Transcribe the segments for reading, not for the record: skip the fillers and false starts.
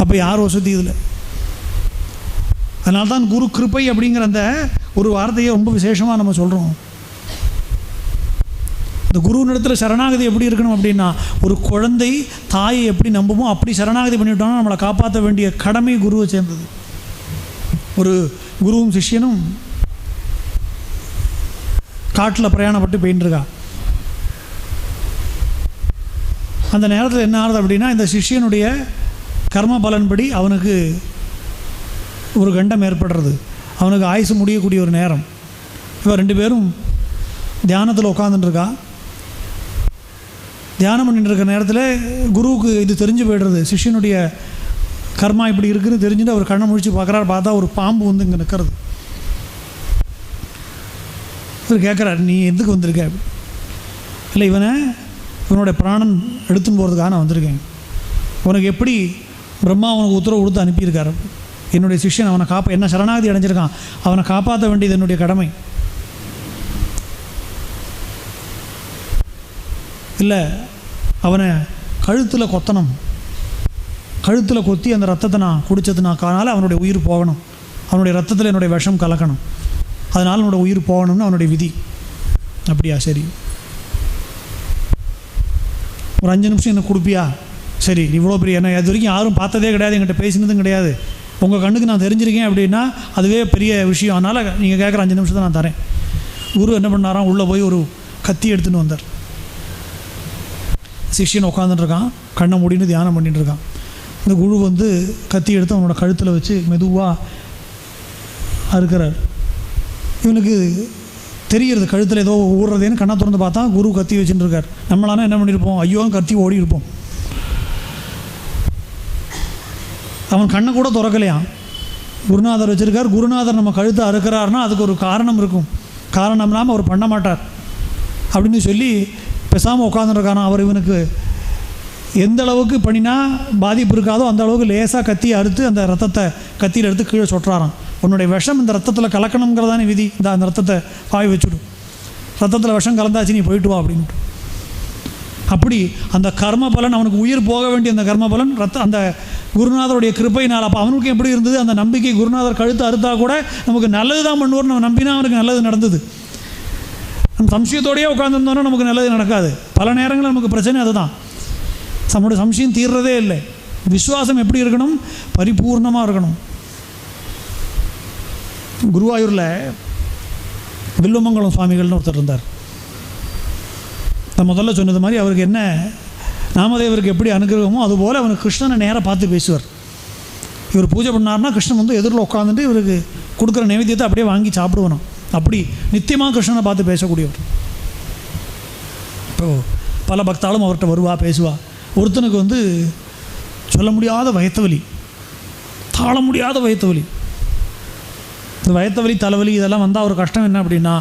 அப்போ யார் வசதி இதில்? அதனால தான் குரு கிருபை அப்படிங்கிற அந்த ஒரு வார்த்தையை ரொம்ப விசேஷமாக நம்ம சொல்கிறோம். இந்த குருவினிடத்தில் சரணாகதி எப்படி இருக்கணும் அப்படின்னா, ஒரு குழந்தை தாயை எப்படி நம்புமோ அப்படி சரணாகதி பண்ணிவிட்டோம்னா நம்மளை காப்பாற்ற வேண்டிய கடமை குருவை சேர்ந்தது. ஒரு குருவும் சிஷ்யனும் காட்டில் பிரயாணப்பட்டு போயின்ட்டுருக்கா. அந்த நேரத்தில் என்ன ஆகுது அப்படின்னா, இந்த சிஷ்யனுடைய கர்ம பலன்படி அவனுக்கு ஒரு கண்டம் ஏற்படுறது. அவனுக்கு ஆயுசு முடியக்கூடிய ஒரு நேரம். இப்போ 2 பேரும் தியானத்தில் உட்காந்துட்டுருக்கா. தியானம் பண்ணிட்டு இருக்கிற நேரத்தில் குருவுக்கு இது தெரிஞ்சு போய்டுறது. சிஷ்யனுடைய கர்மா இப்படி இருக்குதுன்னு தெரிஞ்சுட்டு அவர் கண்ணை முழிச்சு பார்க்குறாரு. பார்த்தா ஒரு பாம்பு வந்து இங்கே நிற்கிறது. இவர் கேட்குறாரு, நீ எதுக்கு வந்திருக்க? இல்லை, இவனுடைய பிராணன் எடுத்துன்னு போகிறதுக்காக நான் வந்திருக்கேன். உனக்கு எப்படி பிரம்மா அவனுக்கு உத்தரவு கொடுத்து அனுப்பியிருக்காரு? என்னுடைய சிஷ்யன் அவனை என்ன சரணாகதி அடைஞ்சிருக்கான், அவனை காப்பாற்ற வேண்டியது என்னுடைய கடமை. இல்லை, அவனை கழுத்தில் கொத்தணும். கழுத்தில் கொத்தி அந்த ரத்தத்தை நான் குடித்ததுனாக்கானால அவனுடைய உயிர் போகணும். அவனுடைய ரத்தத்தில் என்னுடைய விஷம் கலக்கணும். அதனால் அவனோட உயிர் போகணும்னு அவனுடைய விதி. அப்படியா, சரி, ஒரு 5 நிமிஷம் என்ன கொடுப்பியா? சரி, இவ்வளோ பெரிய என்ன இது வரைக்கும் யாரும் பார்த்ததே கிடையாது, என்கிட்ட பேசினதும் கிடையாது, உங்கள் கண்ணுக்கு நான் தெரிஞ்சிருக்கேன் அப்படின்னா அதுவே பெரிய விஷயம். அதனால் நீங்கள் கேட்குற 5 நிமிஷத்தை நான் தரேன். குரு என்ன பண்ணாராம், உள்ளே போய் ஒரு கத்தி எடுத்துன்னு வந்தார். சிஷ்யன் உட்காந்துட்டுருக்கான், கண்ணை மூடின்னு தியானம் பண்ணிட்டுருக்கான். இந்த குரு வந்து கத்தி எடுத்து அவனோட கழுத்தில் வச்சு மெதுவாக அறுக்கிறார். இவனுக்கு தெரிகிறது கழுத்தில் ஏதோ ஊடுறதேன்னு. கண்ணை திறந்து பார்த்தா குரு கத்தி வச்சுட்டு இருக்கார். நம்மளானா என்ன பண்ணியிருப்போம், ஐயோ கத்தி ஓடி இருப்போம். அவன் கண்ணை கூட திறக்கலையாம். குருநாதர் வச்சுருக்கார். குருநாதர் நம்ம கழுத்தை அறுக்கிறாருன்னா அதுக்கு ஒரு காரணம் இருக்கும். காரணம் இல்லாமல் அவர் பண்ண மாட்டார் அப்படின்னு சொல்லி பேசாமல் உட்காந்துருக்காராம். அவர் இவனுக்கு எந்த அளவுக்கு பண்ணினா பாதிப்பு இருக்காதோ அந்த அளவுக்கு லேசாக கத்தியை அறுத்து அந்த ரத்தத்தை கத்தியில் எடுத்து கீழே சொட்டுறாராம். உன்னுடைய விஷம் இந்த ரத்தத்தில் கலக்கணுங்கிறதானே விதி. அந்த ரத்தத்தை பாய் வச்சுடும், ரத்தத்தில் விஷம் கலந்தாச்சு, நீ போயிட்டு வா அப்படின்ட்டு. அப்படி அந்த கர்ம பலன், அவனுக்கு உயிர் போக வேண்டிய அந்த கர்ம பலன் அந்த குருநாதருடைய கிருபையினால். அப்போ அவனுக்கு எப்படி இருந்தது அந்த நம்பிக்கை, குருநாதர் கழுத்து அறுத்தா கூட நமக்கு நல்லது தான் பண்ணுவார், நம்ம நம்பினா அவனுக்கு நல்லது நடந்தது. நம்ம சம்சயத்தோடையே உட்காந்துருந்தோன்னா நமக்கு நல்லது நடக்காது. பல நேரங்களில் நமக்கு பிரச்சனை அதுதான், நம்முடைய சம்சயம் தீர்றதே இல்லை. விசுவாசம் எப்படி இருக்கணும், பரிபூர்ணமாக இருக்கணும். குருவாயூரில் வில்வமங்கலம் சுவாமிகள்னு ஒருத்தர் இருந்தார். நான் முதல்ல சொன்னது மாதிரி அவருக்கு என்ன நாமதேவருக்கு எப்படி அனுகிரகமோ அதுபோல் அவனுக்கு கிருஷ்ணனை நேராக பார்த்து பேசுவார். இவர் பூஜை பண்ணார்னா கிருஷ்ணன் வந்து எதிரில் உட்காந்துட்டு இவருக்கு கொடுக்குற நைவேத்தியத்தை அப்படியே வாங்கி சாப்பிடுவணும். அப்படி நித்தியமாக கிருஷ்ணனை பார்த்து பேசக்கூடியவர். இப்போது பல பக்தாலும் அவர்கிட்ட வருவா, பேசுவா. ஒருத்தனுக்கு வந்து சொல்ல முடியாத வயத்த வலி, தாழ முடியாத வயத்த வலி. இந்த வயத்த வலி, தலைவலி இதெல்லாம் வந்தால் ஒரு கஷ்டம் என்ன அப்படின்னா,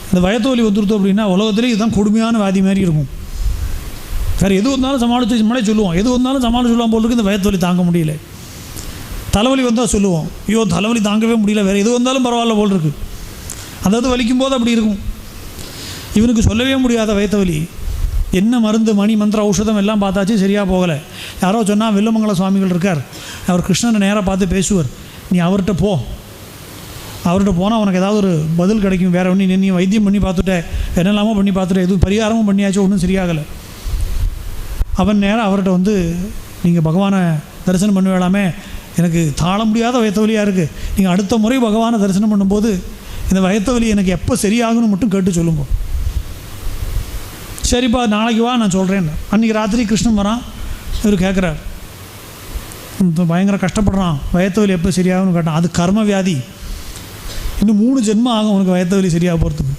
இந்த வயத்த வலி வந்துருத்தோம் அப்படின்னா உலகத்துலேயே இதுதான் கொடுமையான வியாதி மாதிரி இருக்கும். வேறு எது வந்தாலும் சமாளித்து முன்னாடி சொல்லுவோம், எது வந்தாலும் சமாளித்து சொல்லுவோம் போல் இருக்கு. இந்த வயத்த வலி தாங்க முடியல. தலைவலி வந்தால் சொல்லுவோம், ஐயோ தலைவலி தாங்கவே முடியல, வேறு எது வந்தாலும் பரவாயில்ல போல் இருக்குது. அதாவது வலிக்கும் போது அப்படி இருக்கும். இவனுக்கு சொல்லவே முடியாத வயத்த வலி. என்ன மருந்து, மணி, மந்திர, ஔஷதம் எல்லாம் பார்த்தாச்சு, சரியாக போகலை. யாரோ சொன்னால் வில்வமங்கல சுவாமிகள் இருக்கார், அவர் கிருஷ்ணனை நேராக பார்த்து பேசுவார். நீ அவர்கிட்ட போ, அவர்கிட்ட போனால் உனக்கு ஏதாவது ஒரு பதில் கிடைக்கும். வேறு ஒன்று நீ வைத்தியம் பண்ணி பார்த்துட்ட, என்னெல்லாமோ பண்ணி பார்த்துட்ட, எதுவும் பரிகாரமும் பண்ணியாச்சும் ஒன்றும் சரியாகலை. அவன் நேராக அவர்கிட்ட வந்து, நீங்கள் பகவானை தரிசனம் பண்ண வேளாமே, எனக்கு தாழ முடியாத வயத்த வலியாக இருக்குது, நீங்கள் அடுத்த முறை பகவானை தரிசனம் பண்ணும்போது இந்த வயத்த வலி எனக்கு எப்போ சரியாகுன்னு மட்டும் கேட்டு சொல்லுங்க. சரிப்பா, நாளைக்கு வா, நான் சொல்கிறேன். அன்றைக்கி ராத்திரி கிருஷ்ணன் வரான். இவர் கேட்குறார், பயங்கர கஷ்டப்படுறான், வயத்த வலி எப்போ சரியாகும்னு கேட்டான். அது கர்ம வியாதி, இன்னும் 3 ஜென்மம் ஆகும் உனக்கு வயத்த வலி சரியாக போகிறதுக்கு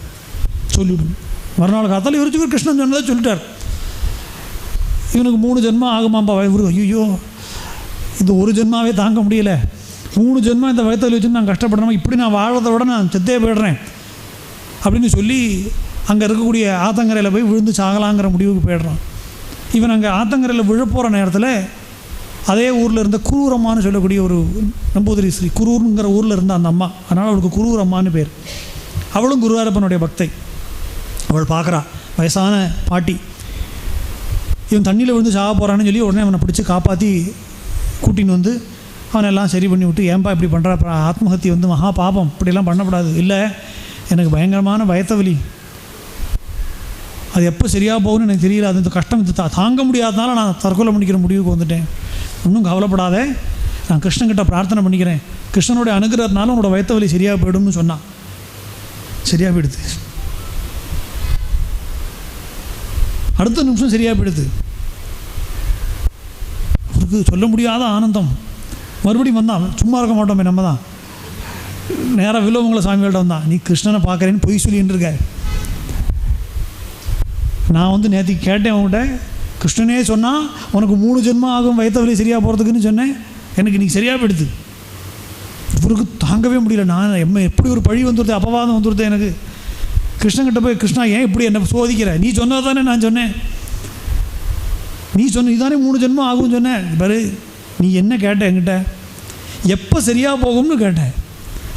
சொல்லிவிடும். மறுநாள் காத்தால் இவருக்கு கிருஷ்ணன் சொன்னதை சொல்லிட்டார். இவனுக்கு 3 ஜென்மம் ஆகுமாப்பா. இவரு ஐயோ இது ஒரு ஜென்மாவே தாங்க முடியல, 3 ஜென்மம் இந்த வயத்த வலி வச்சுன்னு நான் கஷ்டப்படுறேன், இப்படி நான் வாழறதை விட நான் செத்தே போயிடுறேன் அப்படின்னு சொல்லி அங்கே இருக்கக்கூடிய ஆத்தங்கரையில் போய் விழுந்து சாகலாங்கிற முடிவுக்கு போயிடுறான். இவன் அங்கே ஆத்தங்கரையில் விழப்போகிற நேரத்தில் அதே ஊரில் இருந்த குரூரம்மான்னு சொல்லக்கூடிய ஒரு நம்பூதிரி ஸ்ரீ, குரூருங்கிற ஊரில் இருந்த அந்த அம்மா, அதனால் அவளுக்கு குரூரம்மான்னு பேர். அவளும் குருவாயூரப்பனுடைய பக்தை. அவள் பார்க்குறா, வயசான பாட்டி, இவன் தண்ணியில் விழுந்து சாக போகிறான்னு சொல்லி உடனே அவனை பிடிச்சி காப்பாற்றி கூட்டின்னு வந்து அவனெல்லாம் சரி பண்ணி விட்டு, ஏன்பா இப்படி பண்ணுறா, அப்புறம் ஆத்மஹத்தி வந்து மகா பாபம், இப்படிலாம் பண்ணக்கூடாது. இல்லை, எனக்கு பயங்கரமான வயத்த வலி, அது எப்போ சரியாக போகும்னு எனக்கு தெரியல, அது இந்த கஷ்டம் தாங்க முடியாதனால நான் தற்கொலை பண்ணிக்கிற முடிவுக்கு வந்துட்டேன். இன்னும் கவலைப்படாத, நான் கிருஷ்ணன்கிட்ட பிரார்த்தனை பண்ணிக்கிறேன், கிருஷ்ணனுடைய அனுகிரகத்தினால உன்னோட வயத்த வலி சரியாக போயிடும்னு சொன்னான். சரியாக போயிடுது. அடுத்த நிமிஷம் சரியாக போயிடுது. அவருக்கு சொல்ல முடியாத ஆனந்தம். மறுபடியும் வந்தான். சும்மா இருக்க மாட்டோமே நம்ம தான். நேராக வில்லவங்கள சாமிகள்கிட்ட வந்தான். நீ கிருஷ்ணனை பார்க்குறேன்னு பொய் சொல்லின்னு இருக்க. நான் வந்து நேற்று கேட்டேன் அவங்ககிட்ட, கிருஷ்ணனே சொன்னால் உனக்கு 3 ஜென்மம் ஆகும் வயத்த வலி சரியாக போகிறதுக்குன்னு சொன்னேன், எனக்கு இன்றைக்கி சரியாக போயிடுது. இவருக்கு தாங்கவே முடியல. நான் எப்படி ஒரு பழி வந்துடுது, அபவாதம் வந்துடுது எனக்கு. கிருஷ்ணன்கிட்ட போய், கிருஷ்ணா ஏன் இப்படி என்னை சோதிக்கிற, நீ சொன்னது தானே நான் சொன்னேன், நீ இதானே 3 ஜென்மம் ஆகும்னு சொன்னேன். பாரு, நீ என்ன கேட்ட என்கிட்ட, எப்போ சரியாக போகும்னு கேட்டேன்.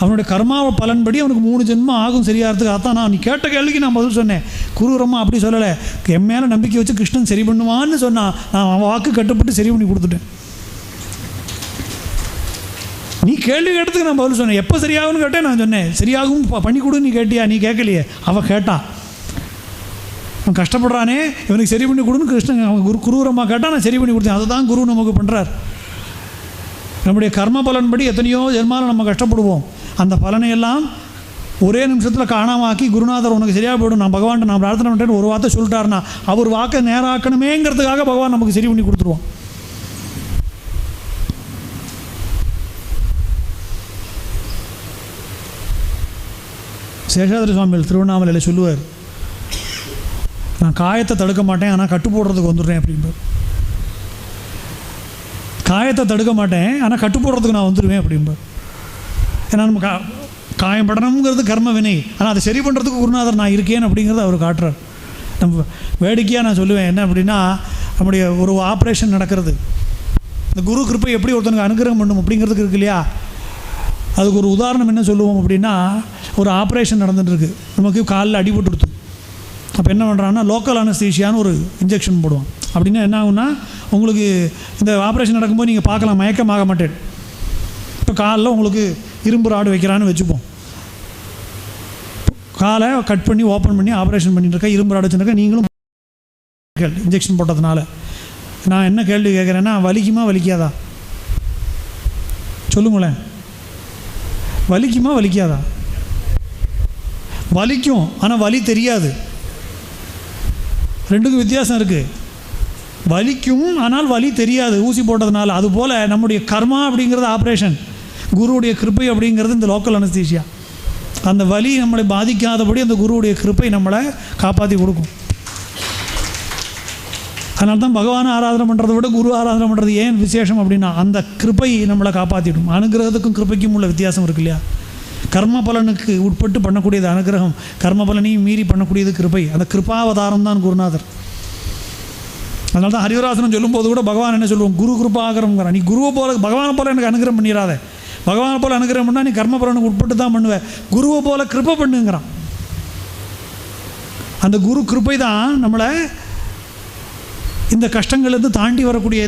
அவனுடைய கர்மாவை பலன்படி அவனுக்கு 3 ஜென்மம் ஆகும் சரியாகிறதுக்கு. அதான் நான் நீ கேட்ட கேள்விக்கு நான் பதில் சொன்னேன். குரூரமாக அப்படி சொல்லலை, என் மேலே நம்பிக்கை வச்சு கிருஷ்ணன் சரி பண்ணுவான்னு சொன்னான். நான் அவன் வாக்கு கட்டுப்பட்டு சரி பண்ணி கொடுத்துட்டேன். நீ கேள்வி கேட்டதுக்கு நான் பதில் சொன்னேன். எப்போ சரியாகும்னு கேட்டேன், நான் சொன்னேன் சரியாகும் பண்ணி கொடுன்னு. நீ கேட்டியா? நீ கேட்கலையே, அவள் கேட்டா. அவன் கஷ்டப்படுறானே, இவனுக்கு சரி பண்ணி கொடுன்னு கிருஷ்ணன் அவன் குரூரமாக கேட்டால் நான் சரி பண்ணி கொடுத்தேன். அதுதான் குரு நமக்கு பண்ணுறார். நம்முடைய கர்ம பலன்படி எத்தனையோ ஜென்மாவில் நம்ம கஷ்டப்படுவோம். அந்த பலனையெல்லாம் ஒரே நிமிஷத்தில் காணாமாக்கி, குருநாதர் உனக்கு சரியாக போய்டும், நான் பகவான்கிட்ட நான் பிரார்த்தனை பண்ணுறேன்னு ஒரு வார்த்தை சொல்லிட்டாருன்னா, அவர் வாக்கை நேராக்கணுமேங்கிறதுக்காக பகவான் நமக்கு சரி பண்ணி கொடுத்துருவோம். சேஷாதிரி சுவாமிகள் திருவண்ணாமலையில் சொல்லுவார், நான் காயத்தை தடுக்க மாட்டேன், ஆனால் கட்டு போடுறதுக்கு வந்துடுறேன் அப்படின்பார். காயத்தை தடுக்க மாட்டேன், ஆனால் கட்டு போடுறதுக்கு நான் வந்துடுவேன் அப்படின்பார். ஏன்னா நம்ம காயம் படணுங்கிறது கர்ம வினை, ஆனால் அதை சரி பண்ணுறதுக்கு குருநாதர் நான் இருக்கேன் அப்படிங்கிறத அவர் காட்டுறார். நம்ம வேடிக்கையாக நான் சொல்லுவேன் என்ன அப்படின்னா, நம்முடைய ஒரு ஆப்ரேஷன் நடக்கிறது, இந்த குரு கிருப்பை எப்படி ஒருத்தனுக்கு அனுகிரகம் பண்ணும் அப்படிங்கிறதுக்கு இருக்கு இல்லையா. அதுக்கு ஒரு உதாரணம் என்ன சொல்லுவோம் அப்படின்னா, ஒரு ஆப்ரேஷன் நடந்துட்டுருக்கு, நமக்கு காலில் அடிபட்டுருது. அப்போ என்ன பண்ணுறாங்கன்னா, லோக்கல் அனஸ்தீஷியான்னு ஒரு இன்ஜெக்ஷன் போடுவோம். அப்படின்னா என்ன ஆகுன்னா, உங்களுக்கு இந்த ஆப்ரேஷன் நடக்கும்போது நீங்கள் பார்க்கலாம், மயக்கமாக மாட்டேன். இப்போ காலில் உங்களுக்கு இரும்பு ராடு வைக்கிறான்னு வச்சுப்போம். காலை கட் பண்ணி ஓப்பன் பண்ணி ஆப்ரேஷன் பண்ணிட்டு இருக்கா, இரும்பு ராடு வச்சுருக்கா, நீங்களும் இன்ஜெக்ஷன் போட்டதுனால. நான் என்ன கேள்வி கேட்குறேன்னா, வலிக்குமா வலிக்காதா சொல்லுங்களேன்? வலிக்குமா வலிக்காதா? வலிக்கும், ஆனால் வலி தெரியாது. ரெண்டுக்கும் வித்தியாசம் இருக்குது. வலிக்கும், ஆனால் வலி தெரியாது ஊசி போட்டதுனால. அதுபோல் நம்முடைய கர்மா அப்படிங்கிறது ஆப்ரேஷன், குருவுடைய கிருப்பை அப்படிங்கிறது இந்த லோக்கல் அனஸ்தீசியா. அந்த வலி நம்மளை பாதிக்காதபடி அந்த குருவுடைய கிருப்பை நம்மளை காப்பாற்றி கொடுக்கும். அதனால தான் பகவானை ஆராதனை பண்ணுறதை விட குரு ஆராதனை பண்ணுறது ஏன் விசேஷம் அப்படின்னா, அந்த கிருப்பை நம்மளை காப்பாற்றிடும். அனுகிரகத்துக்கும் கிருப்பைக்கும் உள்ள வித்தியாசம் இருக்கு இல்லையா. கர்ம பலனுக்கு உட்பட்டு பண்ணக்கூடியது அனுகிரகம், கர்ம பலனையும் மீறி பண்ணக்கூடியது கிருப்பை. அந்த கிருப்பாவதாரம் தான் குருநாதர். அதனால தான் ஹரிவராசனம் சொல்லும்போது கூட பகவான் என்ன சொல்லுவோம், குரு கிருப்பாகரம்ங்கிறான். நீ குருவை போல பகவானை போல எனக்கு அனுகிரகம் பண்ணிடாத, பகவானை போல அனுகிரகம் பண்ணால் நீ கர்ம பலனுக்கு உட்பட்டு தான் பண்ணுவேன், குருவை போல கிருப்பை பண்ணுங்கிறான். அந்த குரு கிருப்பை தான் நம்மளை இந்த கஷ்டங்கள்லேருந்து தாண்டி வரக்கூடிய